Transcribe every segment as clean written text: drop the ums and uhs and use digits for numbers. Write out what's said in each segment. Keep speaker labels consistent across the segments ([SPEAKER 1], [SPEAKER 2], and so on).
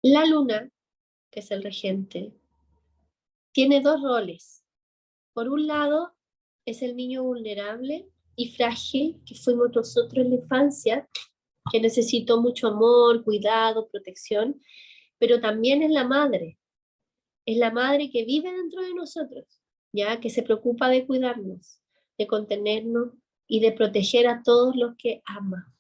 [SPEAKER 1] La luna, que es el regente, tiene dos roles. Por un lado, es el niño vulnerable y frágil que fuimos nosotros en la infancia, que necesitó mucho amor, cuidado, protección, pero también es la madre que vive dentro de nosotros, ya que se preocupa de cuidarnos, de contenernos y de proteger a todos los que ama.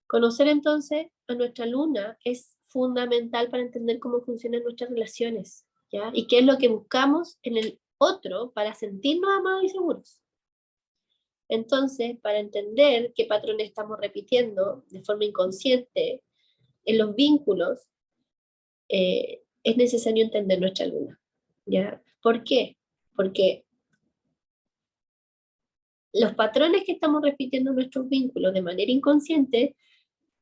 [SPEAKER 1] Conocer entonces a nuestra luna es fundamental para entender cómo funcionan nuestras relaciones, ¿ya? Y qué es lo que buscamos en el otro para sentirnos amados y seguros. Entonces, para entender qué patrones estamos repitiendo de forma inconsciente en los vínculos, es necesario entender nuestra luna, ¿ya? ¿Por qué? Porque los patrones que estamos repitiendo en nuestros vínculos de manera inconsciente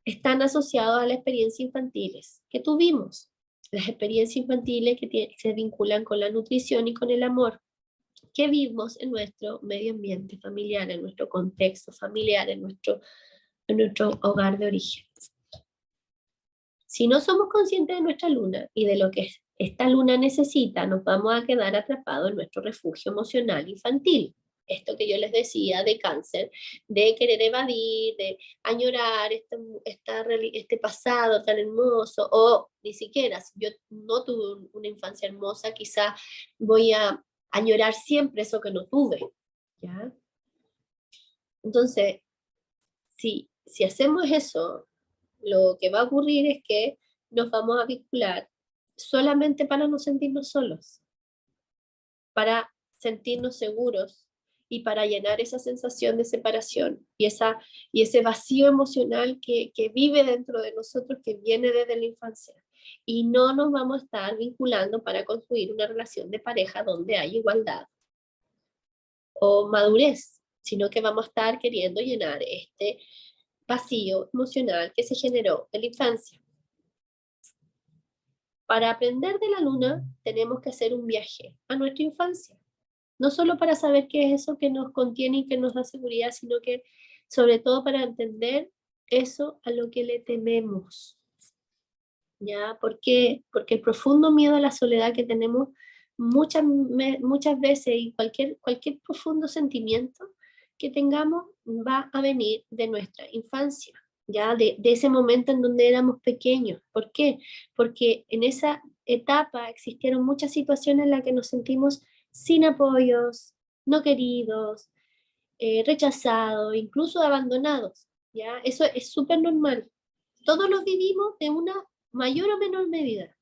[SPEAKER 1] están asociados a las experiencias infantiles que tuvimos, las experiencias infantiles que se vinculan con la nutrición y con el amor que vivimos en nuestro medio ambiente familiar, en nuestro contexto familiar, en nuestro hogar de origen. Si no somos conscientes de nuestra luna y de lo que esta luna necesita, nos vamos a quedar atrapados en nuestro refugio emocional infantil. Esto que yo les decía de cáncer, de querer evadir, de añorar este pasado tan hermoso, o ni siquiera, si yo no tuve una infancia hermosa, quizá voy a añorar siempre eso que no tuve, ¿ya? Entonces, si hacemos eso, lo que va a ocurrir es que nos vamos a vincular solamente para no sentirnos solos, para sentirnos seguros y para llenar esa sensación de separación y ese vacío emocional que vive dentro de nosotros, que viene desde la infancia. Y no nos vamos a estar vinculando para construir una relación de pareja donde hay igualdad o madurez, sino que vamos a estar queriendo llenar este vacío emocional que se generó en la infancia. Para aprender de la luna tenemos que hacer un viaje a nuestra infancia, no solo para saber qué es eso que nos contiene y que nos da seguridad, sino que sobre todo para entender eso a lo que le tememos, ¿ya? ¿Por qué? Porque el profundo miedo a la soledad que tenemos muchas veces y cualquier profundo sentimiento que tengamos va a venir de nuestra infancia, ¿ya? De ese momento en donde éramos pequeños. ¿Por qué? Porque en esa etapa existieron muchas situaciones en las que nos sentimos sin apoyos, no queridos, rechazados, incluso abandonados, ¿ya? Eso es súper normal. Todos los vivimos de una mayor o menor medida.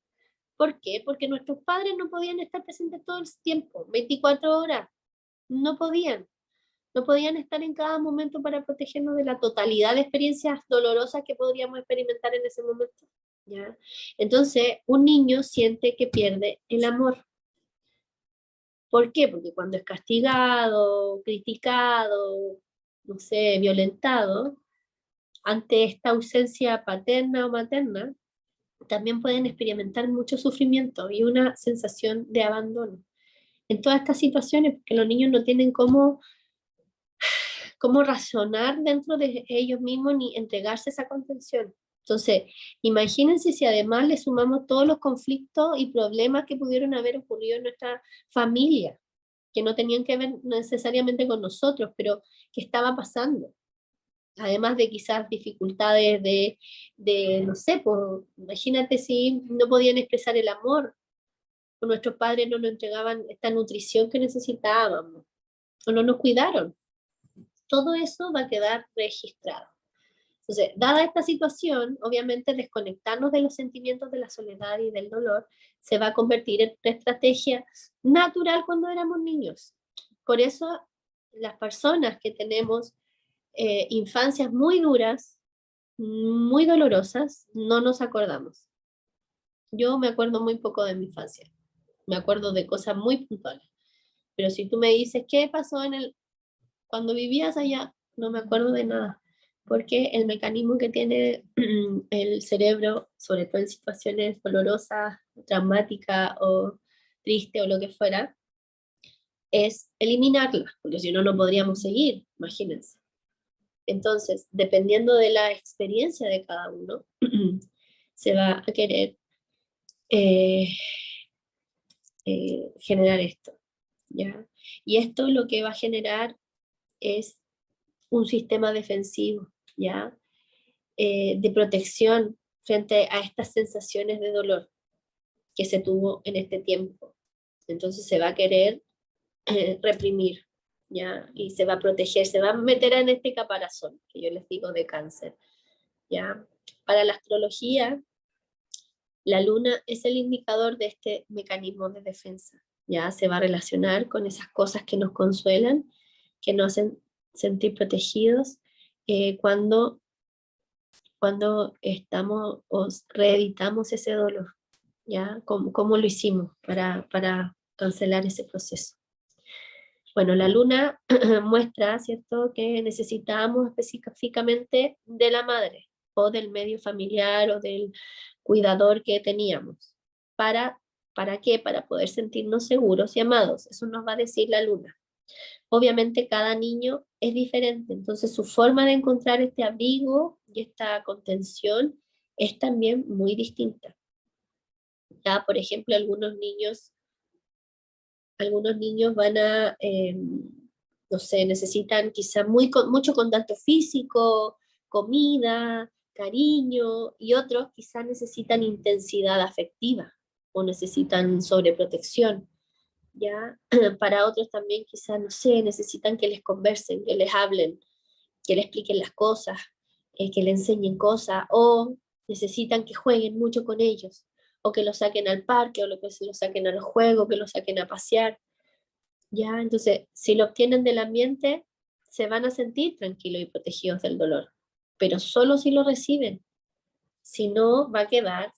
[SPEAKER 1] ¿Por qué? Porque nuestros padres no podían estar presentes todo el tiempo, 24 horas, no podían. No podían estar en cada momento para protegernos de la totalidad de experiencias dolorosas que podríamos experimentar en ese momento, ¿ya? Entonces, un niño siente que pierde el amor. ¿Por qué? Porque cuando es castigado, criticado, no sé, violentado, ante esta ausencia paterna o materna, también pueden experimentar mucho sufrimiento y una sensación de abandono. En todas estas situaciones, porque los niños no tienen cómo razonar dentro de ellos mismos ni entregarse esa contención. Entonces, imagínense si además le sumamos todos los conflictos y problemas que pudieron haber ocurrido en nuestra familia, que no tenían que ver necesariamente con nosotros, pero que estaba pasando. Además de quizás dificultades no sé, pues, imagínate si no podían expresar el amor, o nuestros padres no nos entregaban esta nutrición que necesitábamos, o no nos cuidaron. Todo eso va a quedar registrado. Entonces, dada esta situación, obviamente desconectarnos de los sentimientos de la soledad y del dolor se va a convertir en una estrategia natural cuando éramos niños. Por eso, las personas que tenemos infancias muy duras, muy dolorosas, no nos acordamos. Yo me acuerdo muy poco de mi infancia, me acuerdo de cosas muy puntuales, pero si tú me dices, ¿qué pasó cuando vivías allá? No me acuerdo de nada, porque el mecanismo que tiene el cerebro, sobre todo en situaciones dolorosas, traumáticas o tristes o lo que fuera, es eliminarlas, porque si no, no podríamos seguir, imagínense. Entonces, dependiendo de la experiencia de cada uno, se va a querer eh, generar esto, ¿ya? Y esto lo que va a generar es un sistema defensivo, ¿ya? De protección frente a estas sensaciones de dolor que se tuvo en este tiempo. Entonces se va a querer reprimir, ¿ya? Y se va a proteger, se va a meter en este caparazón que yo les digo de cáncer, ¿ya? Para la astrología, la luna es el indicador de este mecanismo de defensa, ¿ya? Se va a relacionar con esas cosas que nos consuelan, que nos hacen sentir protegidos, cuando estamos o reeditamos ese dolor, ¿ya? ¿Cómo lo hicimos para cancelar ese proceso? Bueno, la luna muestra, ¿cierto?, que necesitamos específicamente de la madre o del medio familiar o del cuidador que teníamos. ¿Para qué? Para poder sentirnos seguros y amados. Eso nos va a decir la luna. Obviamente cada niño es diferente, entonces su forma de encontrar este abrigo y esta contención es también muy distinta. Ya, por ejemplo, algunos niños van a, no sé, necesitan quizá mucho contacto físico, comida, cariño, y otros quizá necesitan intensidad afectiva o necesitan sobreprotección, ¿ya? Para otros también quizá, no sé, necesitan que les conversen, que les hablen, que les expliquen las cosas, que les enseñen cosas, o necesitan que jueguen mucho con ellos, o que los saquen al parque, o que se los saquen a los juegos, que los saquen a pasear, ¿ya? Entonces, si lo obtienen del ambiente, se van a sentir tranquilos y protegidos del dolor, pero solo si lo reciben, si no, va a quedar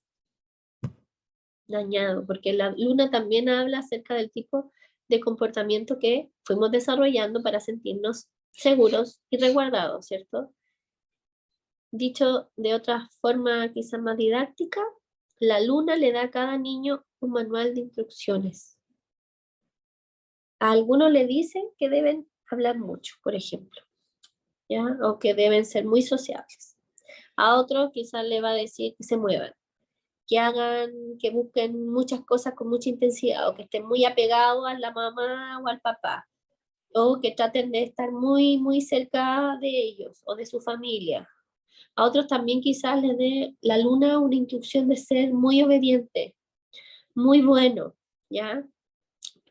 [SPEAKER 1] dañado, porque la luna también habla acerca del tipo de comportamiento que fuimos desarrollando para sentirnos seguros y resguardados, ¿cierto? Dicho de otra forma quizás más didáctica, la luna le da a cada niño un manual de instrucciones. A algunos le dicen que deben hablar mucho, por ejemplo, ¿ya? O que deben ser muy sociables. A otros quizás le va a decir que se muevan, que hagan, que busquen muchas cosas con mucha intensidad, o que estén muy apegados a la mamá o al papá, o que traten de estar muy, muy cerca de ellos o de su familia. A otros también quizás les dé la luna una instrucción de ser muy obediente, muy bueno, ¿ya?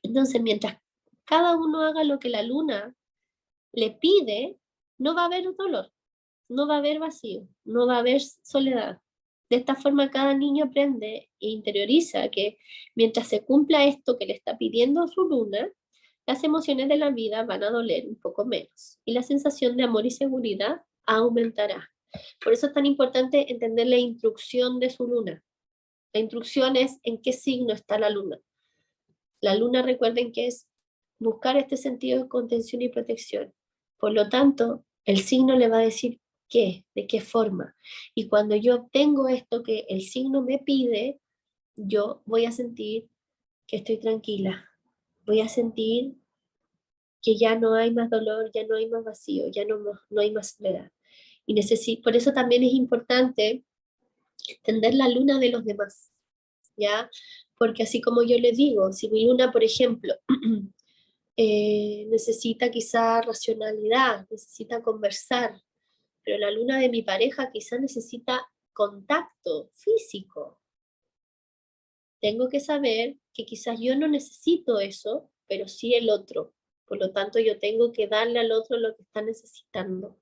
[SPEAKER 1] Entonces, mientras cada uno haga lo que la luna le pide, no va a haber dolor, no va a haber vacío, no va a haber soledad. De esta forma, cada niño aprende e interioriza que mientras se cumpla esto que le está pidiendo su luna, las emociones de la vida van a doler un poco menos y la sensación de amor y seguridad aumentará. Por eso es tan importante entender la instrucción de su luna. La instrucción es en qué signo está la luna. La luna, recuerden que es buscar este sentido de contención y protección. Por lo tanto, el signo le va a decir qué, de qué forma. Y cuando yo obtengo esto que el signo me pide, yo voy a sentir que estoy tranquila. Voy a sentir que ya no hay más dolor, ya no hay más vacío, ya no hay más soledad. Por eso también es importante entender la luna de los demás, ¿ya? Porque así como yo les digo, si mi luna, por ejemplo, necesita quizá racionalidad, necesita conversar, pero la luna de mi pareja quizá necesita contacto físico. Tengo que saber que quizás yo no necesito eso, pero sí el otro. Por lo tanto, yo tengo que darle al otro lo que está necesitando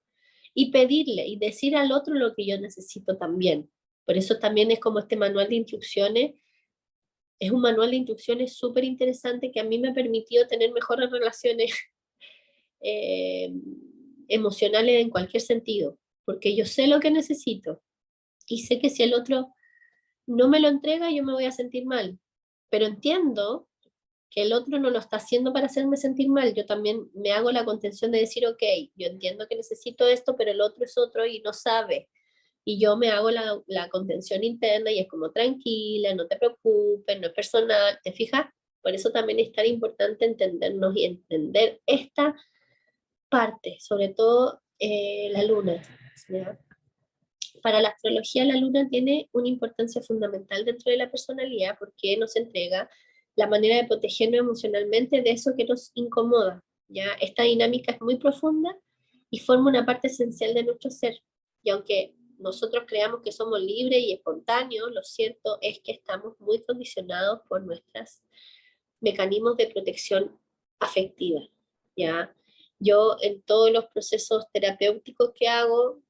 [SPEAKER 1] y pedirle y decir al otro lo que yo necesito también. Por eso también es como este manual de instrucciones. Es un manual de instrucciones súper interesante que a mí me ha permitido tener mejores relaciones eh, emocionales en cualquier sentido, porque yo sé lo que necesito y sé que si el otro no me lo entrega, yo me voy a sentir mal, pero entiendo que el otro no lo está haciendo para hacerme sentir mal. Yo también me hago la contención de decir, ok, yo entiendo que necesito esto, pero el otro es otro y no sabe. Y yo me hago la contención interna y es como tranquila, no te preocupes, no es personal, ¿te fijas? Por eso también es tan importante entendernos y entender esta parte, sobre todo la luna, ¿ya? Para la astrología la luna tiene una importancia fundamental dentro de la personalidad porque nos entrega la manera de protegernos emocionalmente de eso que nos incomoda. ¿Ya? Esta dinámica es muy profunda y forma una parte esencial de nuestro ser. Y aunque nosotros creamos que somos libres y espontáneos, lo cierto es que estamos muy condicionados por nuestros mecanismos de protección afectiva. ¿Ya? Yo en todos los procesos terapéuticos que hago,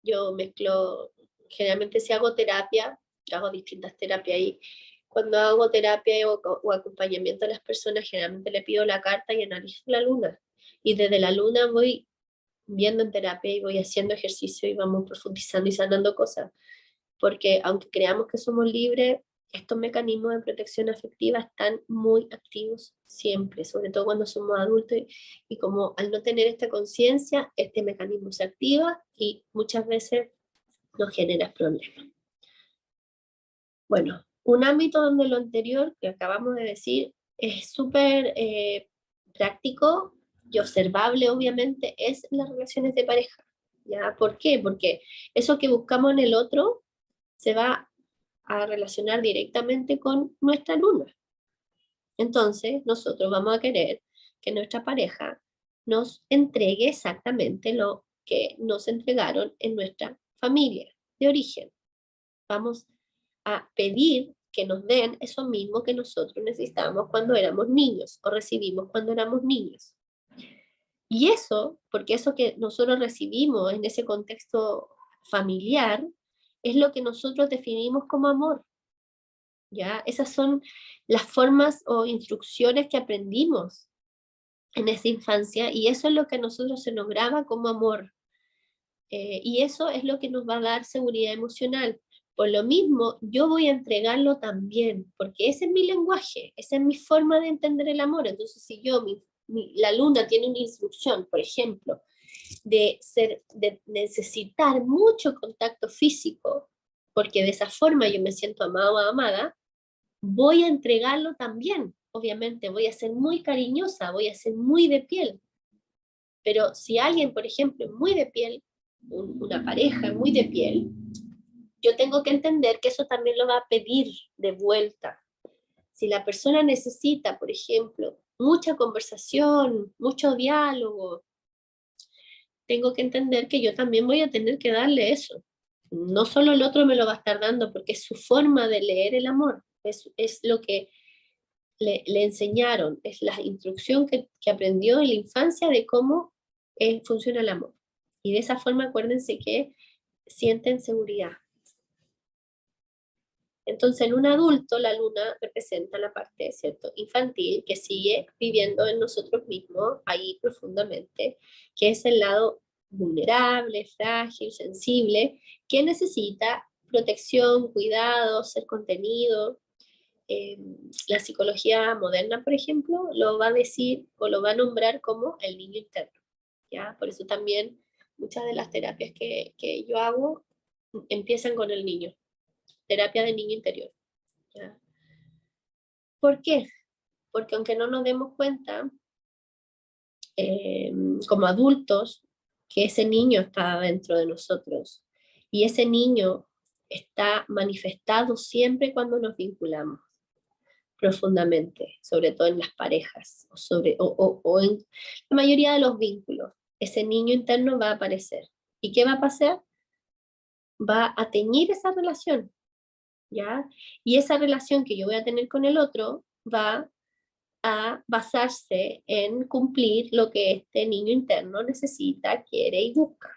[SPEAKER 1] yo mezclo, generalmente si hago terapia, hago distintas terapias y cuando hago terapia o acompañamiento a las personas, generalmente le pido la carta y analizo la luna. Y desde la luna voy viendo en terapia y voy haciendo ejercicio y vamos profundizando y sanando cosas. Porque aunque creamos que somos libres, estos mecanismos de protección afectiva están muy activos siempre, sobre todo cuando somos adultos y como al no tener esta conciencia, este mecanismo se activa y muchas veces nos genera problemas. Bueno, un ámbito donde lo anterior que acabamos de decir es súper práctico y observable, obviamente, es las relaciones de pareja. ¿Ya? ¿Por qué? Porque eso que buscamos en el otro se va a relacionar directamente con nuestra luna. Entonces, nosotros vamos a querer que nuestra pareja nos entregue exactamente lo que nos entregaron en nuestra familia de origen. Vamos a pedir que nos den eso mismo que nosotros necesitábamos cuando éramos niños o recibimos cuando éramos niños. Y eso, porque eso que nosotros recibimos en ese contexto familiar, es lo que nosotros definimos como amor. ¿Ya? Esas son las formas o instrucciones que aprendimos en esa infancia y eso es lo que a nosotros se nos graba como amor. Y eso es lo que nos va a dar seguridad emocional. Por lo mismo, yo voy a entregarlo también, porque ese es mi lenguaje, esa es mi forma de entender el amor. Entonces, si yo, la luna tiene una instrucción, por ejemplo, de necesitar mucho contacto físico, porque de esa forma yo me siento amado o amada, voy a entregarlo también. Obviamente, voy a ser muy cariñosa, voy a ser muy de piel. Pero si alguien, por ejemplo, es muy de piel, una pareja muy de piel, yo tengo que entender que eso también lo va a pedir de vuelta. Si la persona necesita, por ejemplo, mucha conversación, mucho diálogo, tengo que entender que yo también voy a tener que darle eso. No solo el otro me lo va a estar dando, porque es su forma de leer el amor, es lo que le enseñaron, es la instrucción que aprendió en la infancia de cómo funciona el amor. Y de esa forma acuérdense que sienten seguridad. Entonces, en un adulto, la luna representa la parte, ¿cierto?, infantil que sigue viviendo en nosotros mismos, ahí profundamente, que es el lado vulnerable, frágil, sensible, que necesita protección, cuidado, ser contenido. Eh, la psicología moderna, por ejemplo, lo va a decir o lo va a nombrar como el niño interno. ¿Ya? Por eso también muchas de las terapias que yo hago empiezan con el niño, terapia de niño interior. ¿Ya? ¿Por qué? Porque aunque no nos demos cuenta, eh, como adultos, que ese niño está dentro de nosotros y ese niño está manifestado siempre cuando nos vinculamos profundamente, sobre todo en las parejas o en la mayoría de los vínculos. Ese niño interno va a aparecer. ¿Y qué va a pasar? Va a teñir esa relación, ¿ya? Y esa relación que yo voy a tener con el otro va a basarse en cumplir lo que este niño interno necesita, quiere y busca.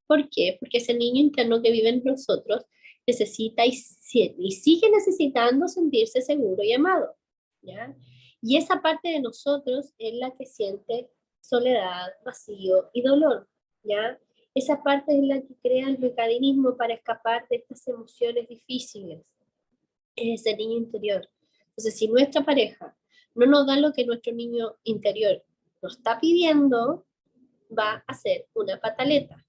[SPEAKER 1] ¿Por qué? Porque ese niño interno que vive en nosotros necesita y sigue necesitando sentirse seguro y amado, ¿ya? Y esa parte de nosotros es la que siente soledad, vacío y dolor, ¿ya? Esa parte es la que crea el mecanismo para escapar de estas emociones difíciles, es ese niño interior. Entonces, si nuestra pareja no nos da lo que nuestro niño interior nos está pidiendo, va a ser una pataleta.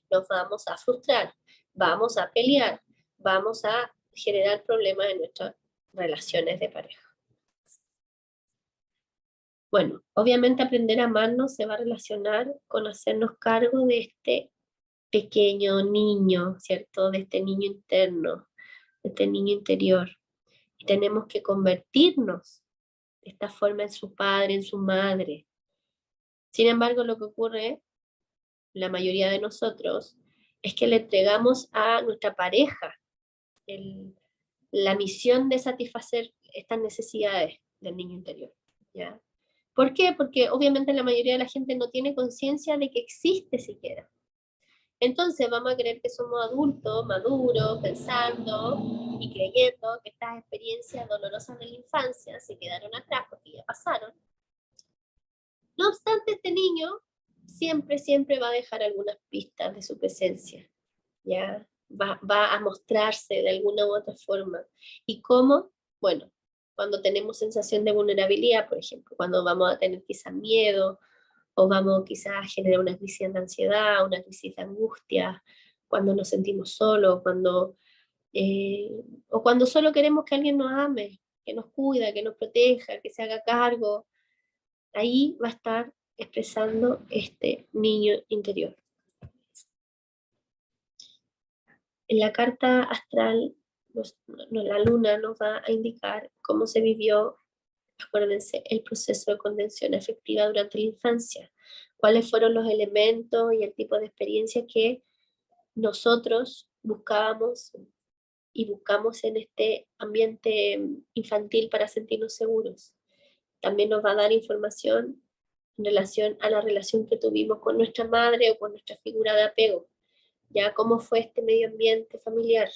[SPEAKER 1] Nos vamos a frustrar, vamos a pelear, vamos a generar problemas en nuestras relaciones de pareja. Bueno, obviamente aprender a amarnos se va a relacionar con hacernos cargo de este pequeño niño, ¿cierto? De este niño interno, de este niño interior. Y tenemos que convertirnos de esta forma en su padre, en su madre. Sin embargo, lo que ocurre, la mayoría de nosotros, es que le entregamos a nuestra pareja la misión de satisfacer estas necesidades del niño interior, ¿ya? ¿Por qué? Porque obviamente la mayoría de la gente no tiene conciencia de que existe siquiera. Entonces vamos a creer que somos adultos, maduros, pensando y creyendo que estas experiencias dolorosas de la infancia se quedaron atrás porque ya pasaron. No obstante, este niño siempre, siempre va a dejar algunas pistas de su presencia, ¿ya? Va a mostrarse de alguna u otra forma. ¿Y cómo? Bueno, cuando tenemos sensación de vulnerabilidad, por ejemplo, cuando vamos a tener quizás miedo, o vamos quizás a generar una crisis de ansiedad, una crisis de angustia, cuando nos sentimos solos, o cuando solo queremos que alguien nos ame, que nos cuida, que nos proteja, que se haga cargo. Ahí va a estar expresando este niño interior. En la carta astral, la luna nos va a indicar cómo se vivió, acuérdense, el proceso de contención afectiva durante la infancia, cuáles fueron los elementos y el tipo de experiencia que nosotros buscábamos y buscamos en este ambiente infantil para sentirnos seguros. También nos va a dar información en relación a la relación que tuvimos con nuestra madre o con nuestra figura de apego, ya cómo fue este medio ambiente familiar.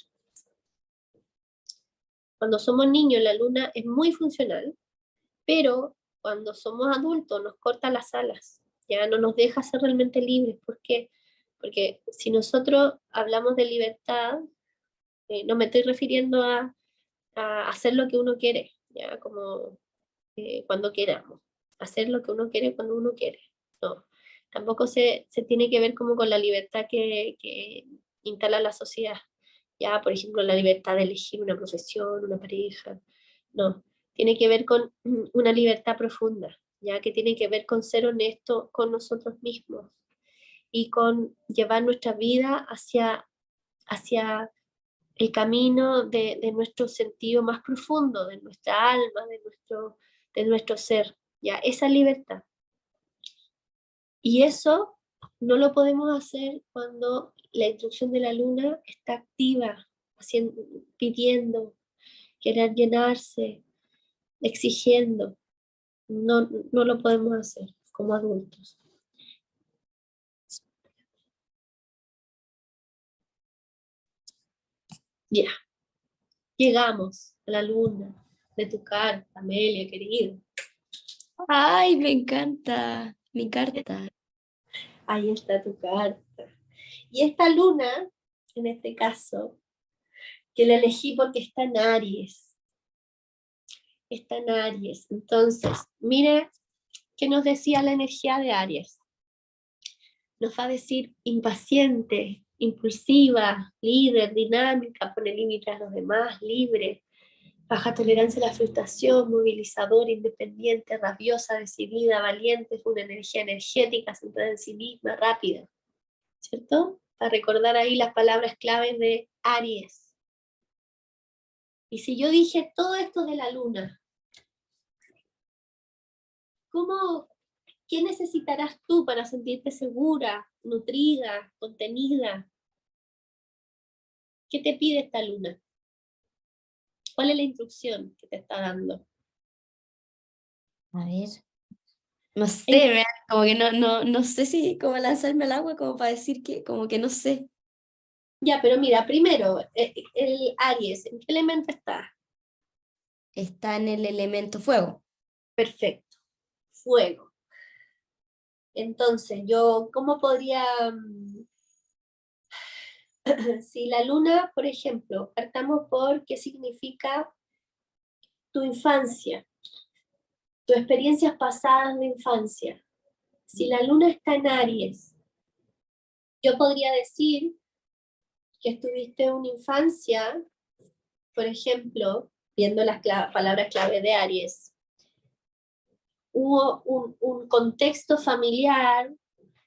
[SPEAKER 1] Cuando somos niños la luna es muy funcional, pero cuando somos adultos nos corta las alas, ya no nos deja ser realmente libres. ¿Por qué? Porque si nosotros hablamos de libertad, no me estoy refiriendo a hacer lo que uno quiere, ya como cuando queramos, hacer lo que uno quiere cuando uno quiere. No, tampoco se tiene que ver como con la libertad que instala la sociedad. Ya, por ejemplo, la libertad de elegir una profesión, una pareja. No, tiene que ver con una libertad profunda, ya que tiene que ver con ser honesto con nosotros mismos y con llevar nuestra vida hacia el camino de nuestro sentido más profundo, de nuestra alma, de nuestro ser, ya, esa libertad. Y eso no lo podemos hacer cuando la instrucción de la luna está activa, pidiendo, querer llenarse, exigiendo. No, no lo podemos hacer como adultos. Ya, llegamos a la luna de tu carta, Amelia, querida.
[SPEAKER 2] Ay, me encanta mi carta.
[SPEAKER 1] Ahí está tu carta. Y esta luna, en este caso, que la elegí porque está en Aries. Está en Aries. Entonces, mire qué nos decía la energía de Aries. Nos va a decir impaciente, impulsiva, líder, dinámica, pone límites a los demás, libre, baja tolerancia a la frustración, movilizadora, independiente, rabiosa, decidida, valiente, con una energía energética, centrada en sí misma, rápida. ¿Cierto? Para recordar ahí las palabras claves de Aries. Y si yo dije todo esto de la luna, ¿qué necesitarás tú para sentirte segura, nutrida, contenida? ¿Qué te pide esta luna? ¿Cuál es la instrucción que te está dando?
[SPEAKER 2] A ver. No sé,
[SPEAKER 1] En-
[SPEAKER 2] como que no sé si cómo lanzarme al agua como para decir que, como que no sé.
[SPEAKER 1] Ya, pero mira, primero, el Aries, ¿en qué elemento está?
[SPEAKER 2] Está en el elemento fuego.
[SPEAKER 1] Perfecto, fuego. Entonces, ¿cómo podría, si la luna, por ejemplo, partamos por qué significa tu infancia, tus experiencias pasadas de infancia? Si la luna está en Aries, yo podría decir que estuviste una infancia, por ejemplo, viendo las palabras clave de Aries, hubo un contexto familiar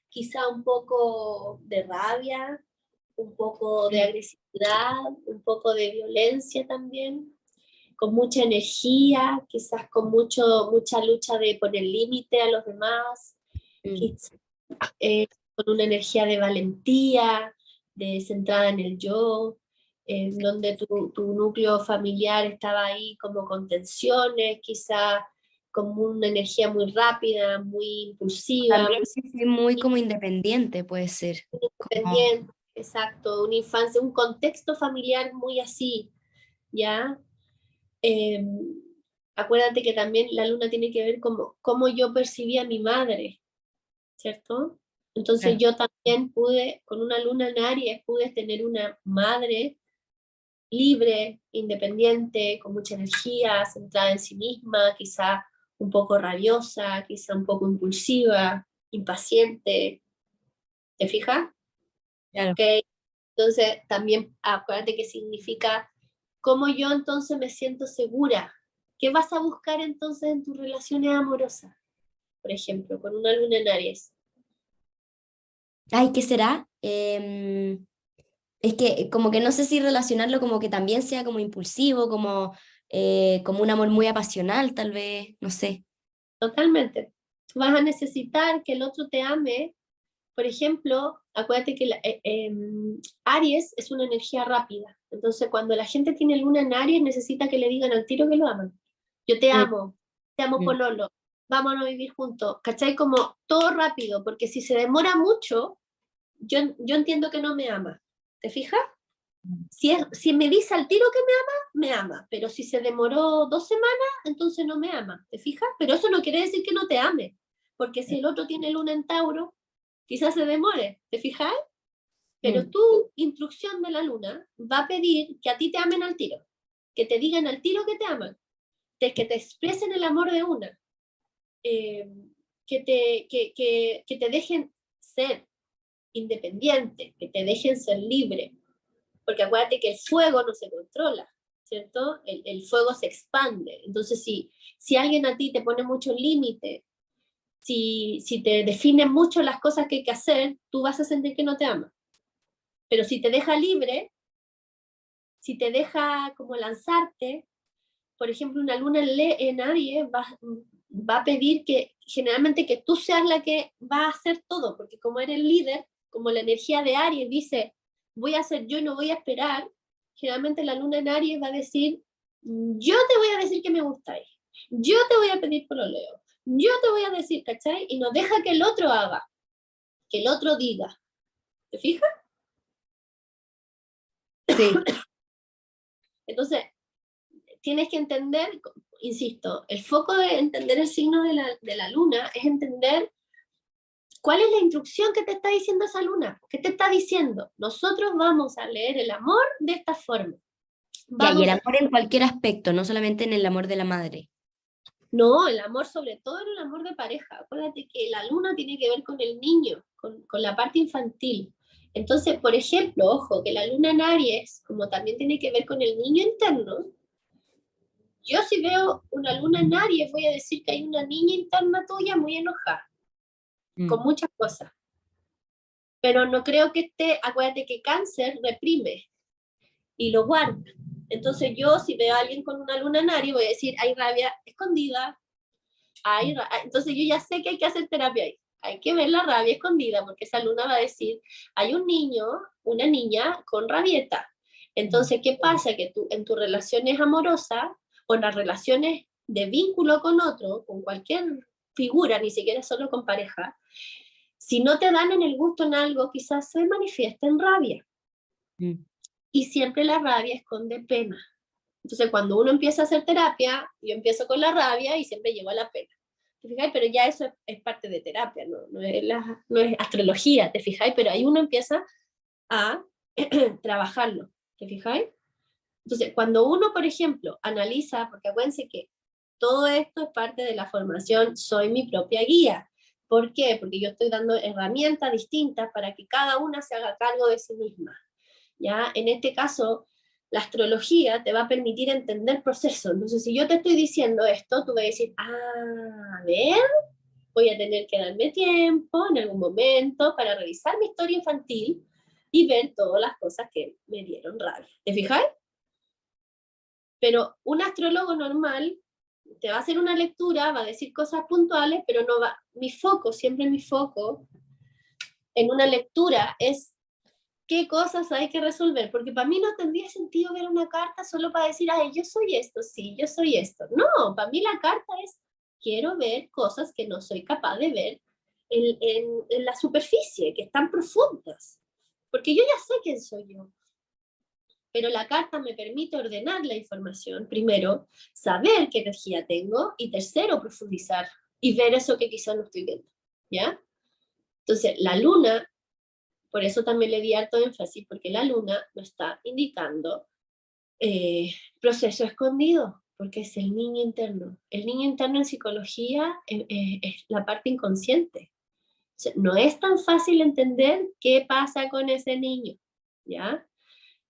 [SPEAKER 1] quizá un poco de rabia, un poco de agresividad, un poco de violencia también, con mucha energía, quizás con mucha lucha de poner límite a los demás, quizás, con una energía de valentía, de centrada en el yo, en donde tu núcleo familiar estaba ahí como con tensiones, quizás como una energía muy rápida, muy impulsiva,
[SPEAKER 2] También
[SPEAKER 1] muy
[SPEAKER 2] sí fui muy como independiente, puede ser. Como,
[SPEAKER 1] independiente, exacto, una infancia, un contexto familiar muy así, ¿ya? Eh, Acuérdate que también la luna tiene que ver con cómo yo percibía a mi madre, ¿cierto? Entonces
[SPEAKER 2] claro.
[SPEAKER 1] yo también pude, con una luna en Aries, pude tener una madre libre, independiente, con mucha energía, centrada en sí misma, quizá un poco rabiosa, quizá un poco impulsiva, impaciente, ¿te fijas?
[SPEAKER 2] Claro.
[SPEAKER 1] ¿Okay? Entonces también acuérdate que significa cómo yo entonces me siento segura. ¿Qué vas a buscar entonces en tus relaciones amorosas? Por ejemplo, con una luna en Aries.
[SPEAKER 2] Ay, ¿qué será? Es que como que no sé si relacionarlo como que también sea como impulsivo, como un amor muy apasional, tal vez, no sé.
[SPEAKER 1] Totalmente. Tú vas a necesitar que el otro te ame. Por ejemplo, acuérdate que Aries es una energía rápida. Entonces, cuando la gente tiene luna en Aries, necesita que le digan al tiro que lo aman. Yo
[SPEAKER 2] Mm,
[SPEAKER 1] te amo
[SPEAKER 2] mm,
[SPEAKER 1] pololo, vámonos a vivir juntos. ¿Cachai? Como todo rápido, porque si se demora mucho, yo entiendo que no me ama. ¿Te fijas? Si me dice al tiro que me ama, pero si se demoró 2 semanas, entonces no me ama, ¿te fijas? Pero eso no quiere decir que no te ame, porque si el otro tiene luna en Tauro, quizás se demore, ¿te fijas? Pero
[SPEAKER 2] mm.
[SPEAKER 1] tu instrucción de la luna va a pedir que a ti te amen al tiro, que te digan al tiro que te aman, que te expresen el amor de una, eh, que te dejen ser independiente, que te dejen ser libre, porque acuérdate que el fuego no se controla, ¿cierto? El fuego se expande. Entonces, si alguien a ti te pone mucho límite, si te define mucho las cosas que hay que hacer, tú vas a sentir que no te ama. Pero si te deja libre, si te deja como lanzarte, por ejemplo, una luna en Aries va a pedir que generalmente que tú seas la que va a hacer todo, porque como eres líder, como la energía de Aries dice, voy a hacer yo y no voy a esperar, generalmente la luna en Aries va a decir, yo te voy a decir que me gustáis, yo te voy a pedir pololeo, yo te voy a decir, ¿cachai? Y no deja que el otro haga, que el otro diga. ¿Te fijas?
[SPEAKER 2] Sí.
[SPEAKER 1] Entonces, tienes que entender, insisto, el foco de entender el signo de la luna es entender cuál es la instrucción que te está diciendo esa luna. ¿Qué te está diciendo? Nosotros vamos a leer el amor de esta forma.
[SPEAKER 2] Ya, y el
[SPEAKER 1] Vamos a...
[SPEAKER 2] amor en cualquier aspecto, no solamente en el amor de la madre.
[SPEAKER 1] No, el amor sobre todo era el amor de pareja. Acuérdate que la luna tiene que ver con el niño, con la parte infantil. Entonces, por ejemplo, ojo, que la luna en Aries, como también tiene que ver con el niño interno, yo si veo una luna en Aries voy a decir que hay una niña interna tuya muy enojada, con
[SPEAKER 2] Mm,
[SPEAKER 1] muchas cosas. Pero no creo que esté, acuérdate que cáncer reprime y lo guarda. Entonces yo si veo a alguien con una luna en Aries voy a decir, hay rabia escondida, entonces yo ya sé que hay que hacer terapia ahí. Hay que ver la rabia escondida porque esa luna va a decir, hay un niño, una niña con rabieta.
[SPEAKER 2] mm,
[SPEAKER 1] Entonces, ¿qué pasa? Que tú en tus relaciones amorosas o en las relaciones de vínculo con otro, con cualquier figura, ni siquiera solo con pareja, si no te dan en el gusto en algo, quizás se manifiesta en rabia.
[SPEAKER 2] mm.
[SPEAKER 1] Y siempre la rabia esconde pena. Entonces, cuando uno empieza a hacer terapia, yo empiezo con la rabia y siempre llego a la pena. ¿Te fijáis? Pero ya eso es parte de terapia, no es astrología, ¿te fijáis? Pero ahí uno empieza a trabajarlo, ¿te fijáis? Entonces, cuando uno, por ejemplo, analiza, porque acuérdense que todo esto es parte de la formación, soy mi propia guía. ¿Por qué? Porque yo estoy dando herramientas distintas para que cada una se haga cargo de sí misma. ¿Ya? En este caso, la astrología te va a permitir entender procesos. Entonces, si yo te estoy diciendo esto, tú vas a decir, a ver, voy a tener que darme tiempo en algún momento para revisar mi historia infantil y ver todas las cosas que me dieron rabia. ¿Te fijas? Pero un astrólogo normal te va a hacer una lectura, va a decir cosas puntuales, pero no va, siempre mi foco en una lectura es qué cosas hay que resolver, porque para mí no tendría sentido ver una carta solo para decir, ay, yo soy esto, sí, yo soy esto. No, para mí la carta es, quiero ver cosas que no soy capaz de ver en la superficie, que están profundas, porque yo ya sé quién soy yo. Pero la carta me permite ordenar la información, primero, saber qué energía tengo, y tercero, profundizar y ver eso que quizás no estoy viendo, ¿ya? Entonces, la luna, por eso también le di harto énfasis, porque la luna nos está indicando proceso escondido, porque es el niño interno. El niño interno en psicología es la parte inconsciente. O sea, no es tan fácil entender qué pasa con ese niño, ¿ya?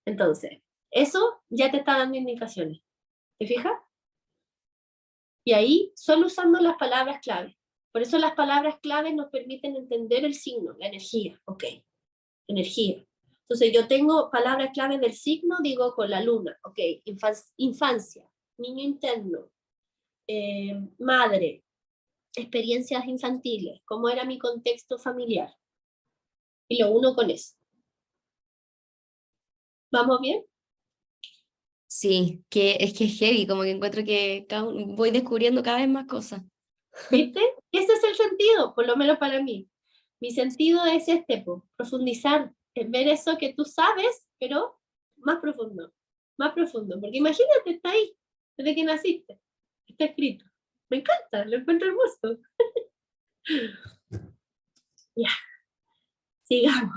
[SPEAKER 1] Entonces, eso ya te está dando indicaciones. ¿Te fijas? Y ahí, solo usando las palabras clave. Por eso las palabras clave nos permiten entender el signo, la energía. Ok, energía. Entonces yo tengo palabras clave del signo, digo con la luna. Ok, infancia, niño interno, madre, experiencias infantiles, cómo era mi contexto familiar. Y lo uno con eso. ¿Vamos bien?
[SPEAKER 2] Sí, que es heavy, como que encuentro que voy descubriendo cada vez más cosas.
[SPEAKER 1] ¿Viste? Ese es el sentido, por lo menos para mí. Mi sentido es este, profundizar, en ver eso que tú sabes, pero más profundo, más profundo. Porque imagínate, está ahí, desde que naciste, está escrito. Me encanta, lo encuentro hermoso. Ya, sigamos.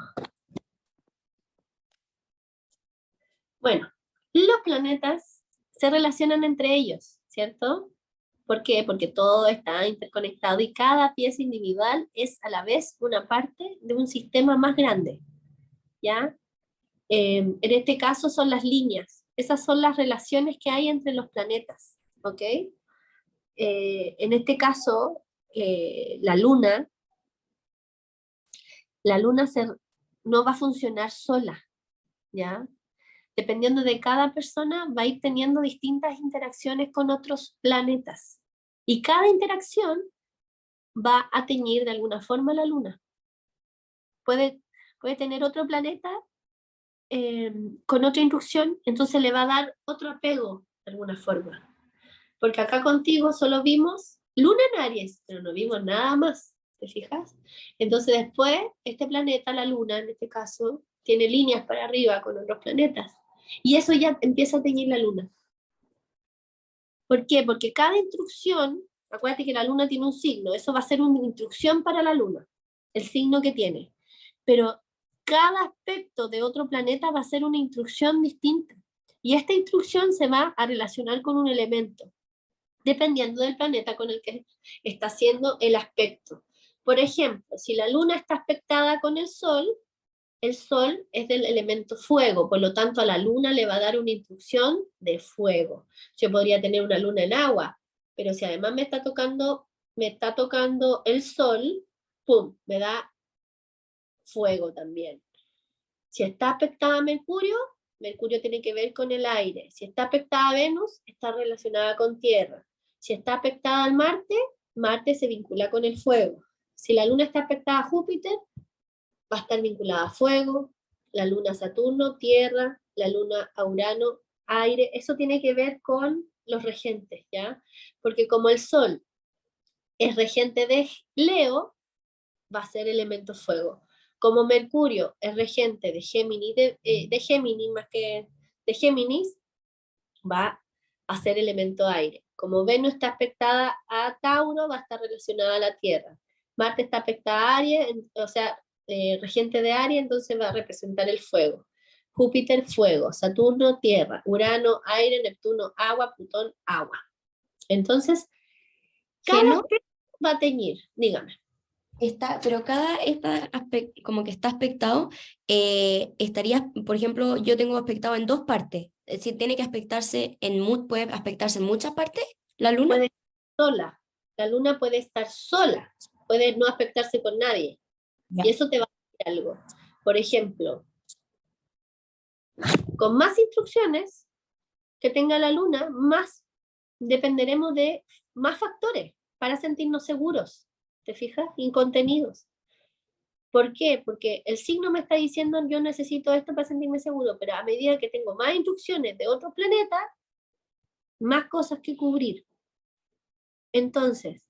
[SPEAKER 1] Bueno, los planetas se relacionan entre ellos, ¿cierto? ¿Por qué? Porque todo está interconectado y cada pieza individual es a la vez una parte de un sistema más grande, ¿ya? En este caso son las líneas, esas son las relaciones que hay entre los planetas, ¿ok? En este caso, la luna no va a funcionar sola, ¿ya? Dependiendo de cada persona, va a ir teniendo distintas interacciones con otros planetas. Y cada interacción va a teñir de alguna forma la luna. Puede, puede tener otro planeta con otra instrucción, entonces le va a dar otro apego de alguna forma. Porque acá contigo solo vimos luna en Aries, pero no vimos nada más, ¿te fijas? Entonces después, este planeta, la luna en este caso, tiene líneas para arriba con otros planetas. Y eso ya empieza a teñir la luna. ¿Por qué? Porque cada instrucción, acuérdate que la luna tiene un signo, eso va a ser una instrucción para la luna, el signo que tiene. Pero cada aspecto de otro planeta va a ser una instrucción distinta. Y esta instrucción se va a relacionar con un elemento, dependiendo del planeta con el que está haciendo el aspecto. Por ejemplo, si la luna está aspectada con el sol es del elemento fuego, por lo tanto a la luna le va a dar una instrucción de fuego. Yo podría tener una luna en agua, pero si además me está tocando el sol, ¡pum!, me da fuego también. Si está aspectada a Mercurio, Mercurio tiene que ver con el aire. Si está aspectada a Venus, está relacionada con tierra. Si está aspectada al Marte, Marte se vincula con el fuego. Si la luna está aspectada a Júpiter, va a estar vinculada a fuego, la luna a Saturno, tierra, la luna a Urano, aire. Eso tiene que ver con los regentes, ¿ya? Porque como el Sol es regente de Leo, va a ser elemento fuego. Como Mercurio es regente de Géminis, de Géminis más que de Géminis, va a ser elemento aire. Como Venus está aspectada a Tauro, va a estar relacionada a la Tierra. Marte está aspectada a Aries, o sea, regente de Aries, entonces va a representar el fuego. Júpiter, fuego. Saturno, tierra. Urano, aire. Neptuno, agua. Plutón, agua. Entonces, cada
[SPEAKER 2] Geno
[SPEAKER 1] aspecto va a teñir, dígame.
[SPEAKER 2] está, pero como que está aspectado, estaría, por ejemplo, yo tengo aspectado en dos partes, es decir, tiene que aspectarse puede aspectarse en muchas partes, la luna.
[SPEAKER 1] Puede estar sola. La luna puede estar sola. puede no aspectarse con nadie.
[SPEAKER 2] Ya.
[SPEAKER 1] Y eso te va a decir algo. Por ejemplo, con más instrucciones que tenga la luna, más dependeremos de más factores para sentirnos seguros, ¿te fijas? Incontenidos. ¿Por qué? Porque el signo me está diciendo yo necesito esto para sentirme seguro, pero a medida que tengo más instrucciones de otros planetas, más cosas que cubrir. Entonces,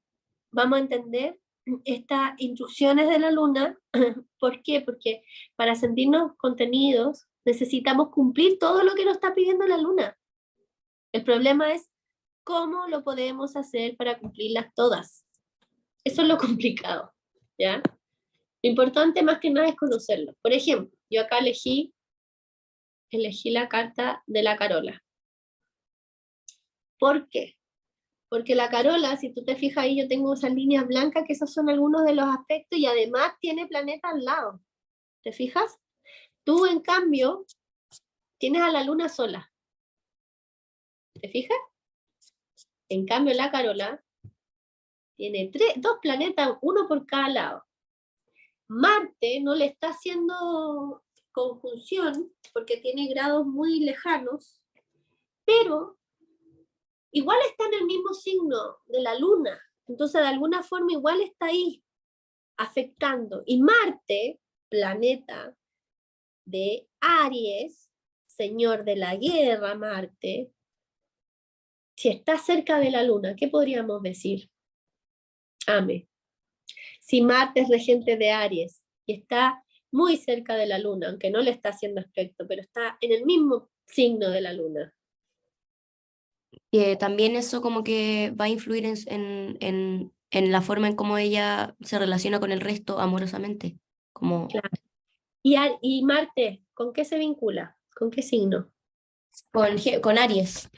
[SPEAKER 1] vamos a entender estas instrucciones de la luna. ¿Por qué? Porque para sentirnos contenidos necesitamos cumplir todo lo que nos está pidiendo la luna. El problema es cómo lo podemos hacer para cumplirlas todas. Eso es lo complicado, ¿ya? Lo importante más que nada es conocerlo. Por ejemplo, yo acá elegí la carta de la Carola. ¿Por qué? Porque la Carola, si tú te fijas ahí, yo tengo esas líneas blancas, que esos son algunos de los aspectos, y además tiene planeta al lado. ¿Te fijas? Tú, en cambio, tienes a la luna sola. ¿Te fijas? En cambio, la Carola tiene dos planetas, uno por cada lado. Marte no le está haciendo conjunción porque tiene grados muy lejanos, pero igual está en el mismo signo de la luna. Entonces, de alguna forma, igual está ahí afectando. Y Marte, planeta de Aries, señor de la guerra, Marte, si está cerca de la luna, ¿qué podríamos decir? Ame. Si Marte es regente de Aries y está muy cerca de la luna, aunque no le está haciendo aspecto, pero está en el mismo signo de la luna.
[SPEAKER 2] También eso como que va a influir en la forma en cómo ella se relaciona con el resto amorosamente. Como
[SPEAKER 1] Claro. Y Marte, ¿con qué se vincula? ¿Con qué signo?
[SPEAKER 2] con Aries.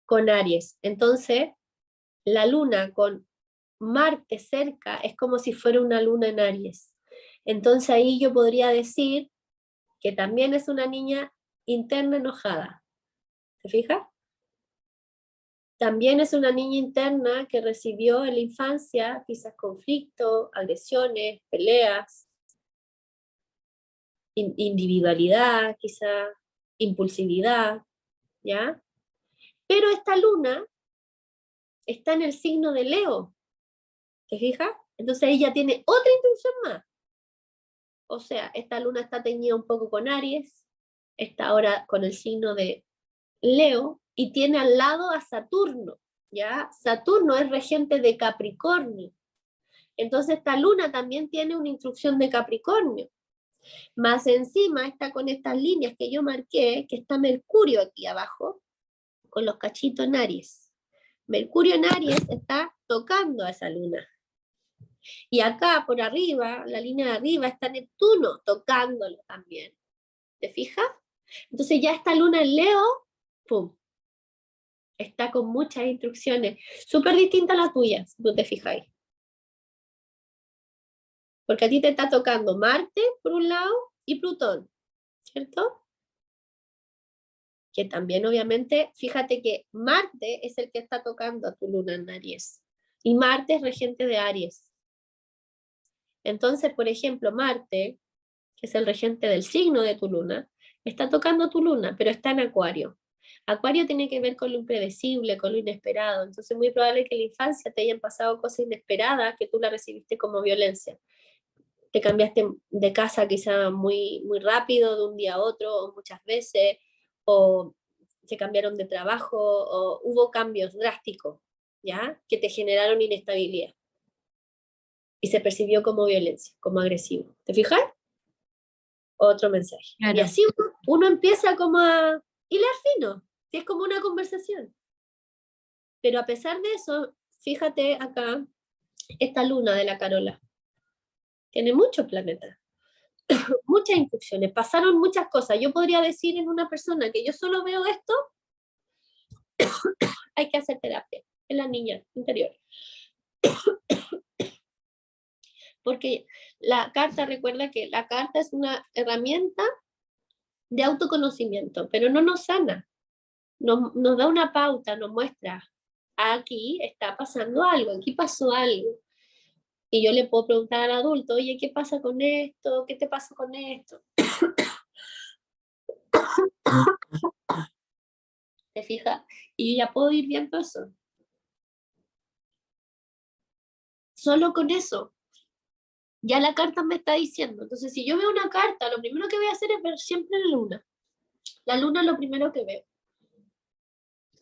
[SPEAKER 1] Con Aries. Entonces, la luna con Marte cerca es como si fuera una luna en Aries. Entonces ahí yo podría decir que también es una niña interna enojada. ¿Te fijas? También es una niña interna que recibió en la infancia quizás conflictos, agresiones, peleas, individualidad, quizás impulsividad, ¿ya? Pero esta luna está en el signo de Leo, ¿te fijas? Entonces ella tiene otra intención más. O sea, esta luna está teñida un poco con Aries, está ahora con el signo de Leo y tiene al lado a Saturno, ¿ya? Saturno es regente de Capricornio. Entonces esta luna también tiene una instrucción de Capricornio. Más encima está con estas líneas que yo marqué, que está Mercurio aquí abajo, con los cachitos en Aries. Mercurio en Aries está tocando a esa luna. Y acá por arriba, la línea de arriba, está Neptuno tocándolo también. ¿Te fijas? Entonces ya esta luna en Leo, ¡pum! Está con muchas instrucciones, súper distinta a la tuya, si tú te fijáis. Porque a ti te está tocando Marte, por un lado, y Plutón, ¿cierto? Que también, obviamente, fíjate que Marte es el que está tocando a tu luna en Aries. Y Marte es regente de Aries. Entonces, por ejemplo, Marte, que es el regente del signo de tu luna, está tocando tu luna, pero está en Acuario. Acuario tiene que ver con lo impredecible, con lo inesperado. Entonces, es muy probable que en la infancia te hayan pasado cosas inesperadas que tú la recibiste como violencia. Te cambiaste de casa quizá muy, muy rápido, de un día a otro, o muchas veces, o se cambiaron de trabajo, o hubo cambios drásticos, ¿ya? Que te generaron inestabilidad. Y se percibió como violencia, como agresivo. ¿Te fijas? Otro mensaje. Y
[SPEAKER 2] Claro.
[SPEAKER 1] así uno empieza como a hilar fino, que es como una conversación. Pero a pesar de eso, fíjate acá, esta luna de la Carola tiene muchos planetas, muchas instrucciones, pasaron muchas cosas. Yo podría decir en una persona que yo solo veo esto, hay que hacer terapia en la niña interior. Porque la carta, recuerda que la carta es una herramienta de autoconocimiento, pero no nos sana, nos da una pauta, nos muestra, aquí está pasando algo, aquí pasó algo. Y yo le puedo preguntar al adulto, oye, ¿qué pasa con esto? ¿Qué te pasa con esto? ¿Te fijas? Y yo ya puedo ir viendo eso. Solo con eso, ya la carta me está diciendo. Entonces, si yo veo una carta, lo primero que voy a hacer es ver siempre la luna. La luna es lo primero que veo.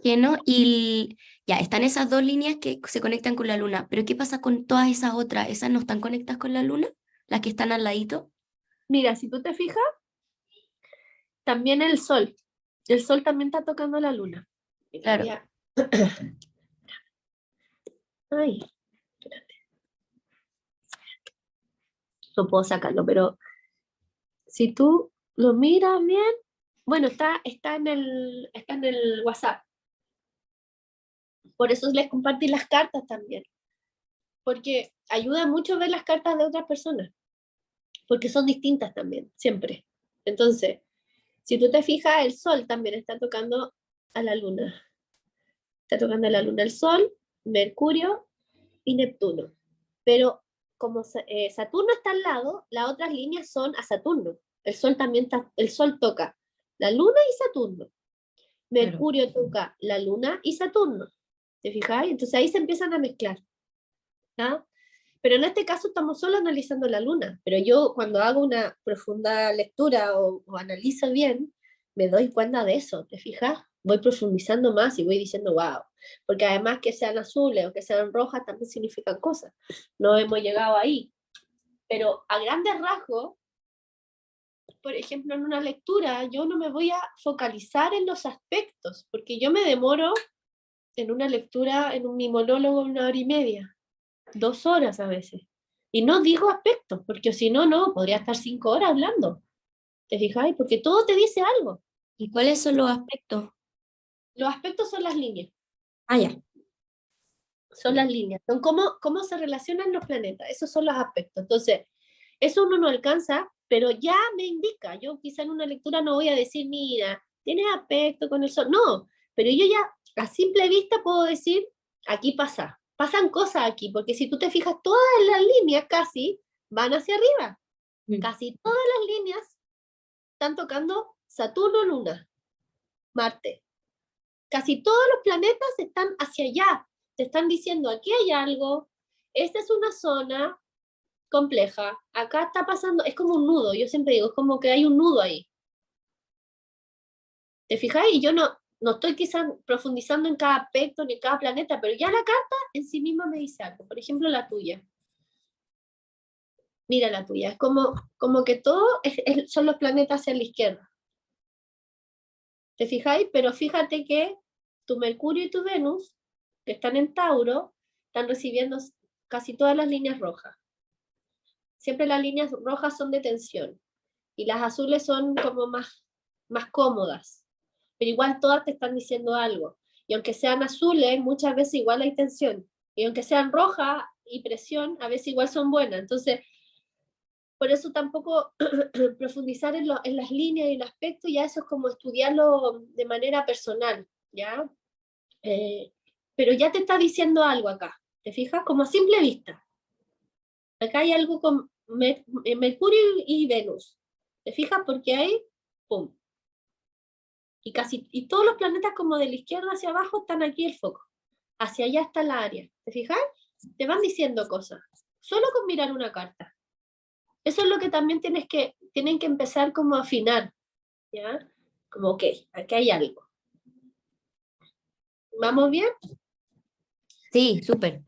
[SPEAKER 2] Lleno y ya están esas dos líneas que se conectan con la luna, pero ¿qué pasa con todas esas otras? ¿Esas no están conectadas con la luna? ¿Las que están al ladito?
[SPEAKER 1] Mira, si tú te fijas, también el sol. El sol también está tocando la luna. Mira,
[SPEAKER 2] Claro.
[SPEAKER 1] ya. Ay, espérate. No puedo sacarlo, pero si tú lo miras bien, bueno, está en el WhatsApp. Por eso les compartí las cartas también. Porque ayuda mucho ver las cartas de otras personas. Porque son distintas también, siempre. Entonces, si tú te fijas, el sol también está tocando a la luna. Está tocando a la luna el sol, Mercurio y Neptuno. Pero como Saturno está al lado, las otras líneas son a Saturno. El sol también está, el sol toca la luna y Saturno.
[SPEAKER 2] Claro.
[SPEAKER 1] Mercurio toca la luna y Saturno. ¿Te fijáis? Entonces ahí se empiezan a mezclar. ¿Ah? Pero en este caso estamos solo analizando la luna. Pero yo cuando hago una profunda lectura o analizo bien, me doy cuenta de eso, ¿te fijas? Voy profundizando más y voy diciendo, wow. Porque además que sean azules o que sean rojas también significan cosas. No hemos llegado ahí. Pero a grandes rasgos, por ejemplo, en una lectura, yo no me voy a focalizar en los aspectos, porque yo me demoro en una lectura, en mi monólogo, 1 hora y media, 2 horas a veces. Y no digo aspectos, porque si no, no, podría estar 5 horas hablando. ¿Te fijáis? Porque todo te dice algo.
[SPEAKER 2] ¿Y cuáles son los aspectos?
[SPEAKER 1] Los aspectos son las líneas.
[SPEAKER 2] Ah, ya.
[SPEAKER 1] Son las líneas. Son cómo se relacionan los planetas. Esos son los aspectos. Entonces, eso uno no alcanza, pero ya me indica. Yo quizá en una lectura no voy a decir, mira, tienes aspecto con el sol. No, pero yo ya a simple vista puedo decir, aquí pasan cosas aquí, porque si tú te fijas, todas las líneas casi van hacia arriba.
[SPEAKER 2] Mm.
[SPEAKER 1] Casi todas las líneas están tocando Saturno, Luna, Marte. Casi todos los planetas están hacia allá. Te están diciendo, aquí hay algo, esta es una zona compleja, acá está pasando, es como un nudo, yo siempre digo, es como que hay un nudo ahí. ¿Te fijáis? Y yo no estoy quizás profundizando en cada aspecto ni en cada planeta, pero ya la carta en sí misma me dice algo. Por ejemplo, la tuya. Mira la tuya, es como que todo son los planetas hacia la izquierda. ¿Te fijáis? Pero fíjate que tu Mercurio y tu Venus, que están en Tauro, están recibiendo casi todas las líneas rojas. Siempre las líneas rojas son de tensión y las azules son como más cómodas, pero igual todas te están diciendo algo. Y aunque sean azules, muchas veces igual hay tensión. Y aunque sean rojas y presión, a veces igual son buenas. Entonces, por eso tampoco profundizar en las líneas y el aspecto, ya eso es como estudiarlo de manera personal, ¿ya? Eh, pero ya te está diciendo algo acá, ¿te fijas? Como a simple vista. Acá hay algo con Mercurio y Venus, ¿te fijas? Porque hay, pum, y todos los planetas como de la izquierda hacia abajo están aquí el foco, hacia allá está la área, ¿te fijas? Te van diciendo cosas, solo con mirar una carta. Eso es lo que también tienen que empezar como a afinar, ¿ya? Como, ok, aquí hay algo. ¿Vamos bien?
[SPEAKER 2] Sí, súper.